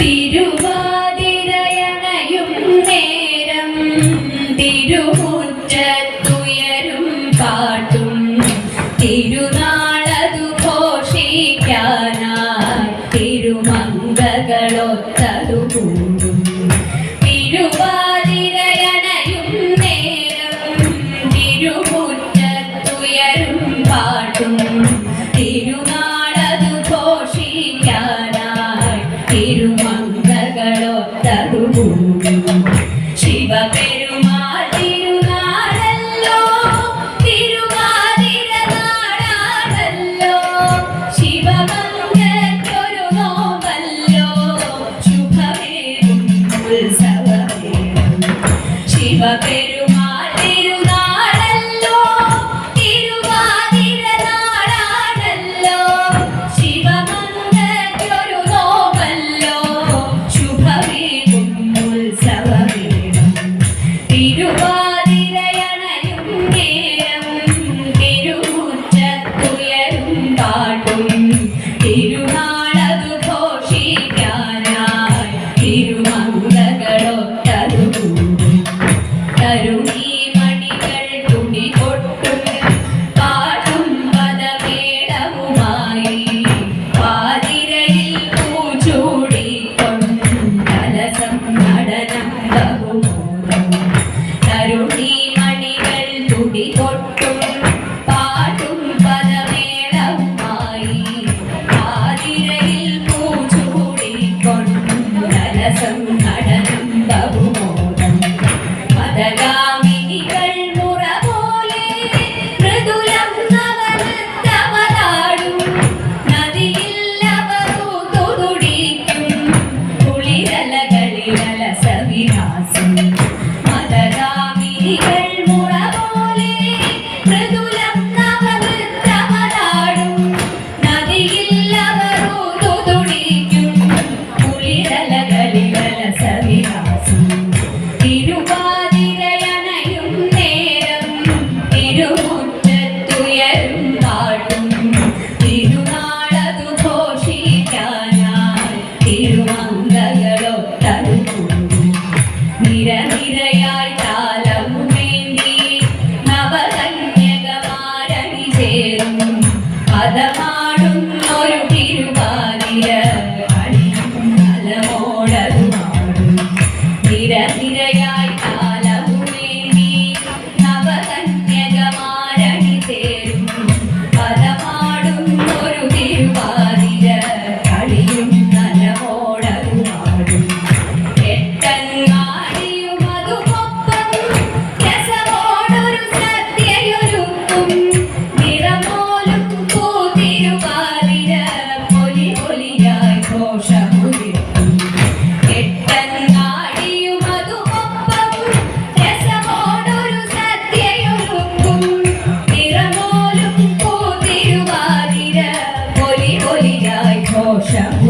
തിരുവാതിരയണയും നേരം തിരുമുറ്റത്തുയരും പാട്ടും തിരുനാളതു ഘോഷിക്കാനായി തിരുമംഗകളൊത്തതു കൂടും. തിരുവാതിരയണയും നേരം തിരുമുറ്റത്തുയരും പാട്ടും തിരുനാളതു ഘോഷിക്കാനായി തിരുമംഗകളൊത്തതു കൂടും. ശിവപെരുമാൾ തിരുനാളല്ലോ, തിരുവാതിര നാടാണല്ലോ, ശിവമംഗലൊരു നോമല്ലോ, ശുഭമേറും ഉത്സവമേറും. ശിവപെരുമാൾ തിരുനാളല്ലോ, തിരുവാതിര നാടാണല്ലോ, ശിവമംഗലൊരു നോമല്ലോ, ശുഭമേറും ഉത്സവമേറും. തിരുവാതിരയണയും നേരം തിരുമുറ്റത്തുയരും പാട്ടും തിരുനാളതു ഘോഷിക്കാനായി തിരുമംഗകളൊത്തതു കൂടും. തരുണീമണികൾ തുടികൊട്ടും പാട്ടും പദമേളവുമായി പാതിരയിൽ പൂച്ചൂടിക്കൊണ്ടലസം നടനം ബഹുമോദം. തരുണീമണികൾ തുടികൊട്ടും പാട്ടും പദമേളവുമായി പാതിരയിൽ പൂച്ചൂടിക്കൊണ്ടലസം നടനം ബഹുമോദം. മദഗാമിനികൾ മുറ പോലെ മൃദുലം നവനൃത്തമതാടും നദിയിൽ അവരു തുടിക്കും കുളിരലകളിലസവിലാസം. മദഗാമിനികൾ മുറ പോലെ മൃദുലം നവനൃത്തമതാടും നദിയിൽ അവരു തുടിക്കും കുളിരലകളിലസവിലാസം. തിരുവാതിരയണയും നേരം തിരുമുറ്റത്തുയരും പാട്ടും തിരുനാളതു ഘോഷിക്കാനായി തിരുമംഗകളൊത്തതു കൂടും. നിരനിരയായി താലവുമേന്തി നവകന്യകമാരണി ചേരും പദമാടുന്നൊരു തിരുവാതിര കളിയും നലമോടതു നാടും. നിരനിരയായി താലവുമേന്തി നവകന്യകമാരണി ചേരും പദമാടുന്നൊരു തിരുവാതിര കളിയും നലമോടതു നാടും. എട്ടങ്ങാടിയുമതുമൊപ്പം രസമോടൊരു സദ്യയൊരുക്കും നിറമോലും പൂതിരുവാതിര പൊലി പൊലിയായി ഘോഷമുയർത്തും. എട്ടങ്ങാടിയുമതുമൊപ്പം രസമോടൊരു സദ്യയൊരുക്കും നിറമോലും പൂതിരുവാതിര പൊലി പൊലിയായി ഘോഷമുയർത്തും.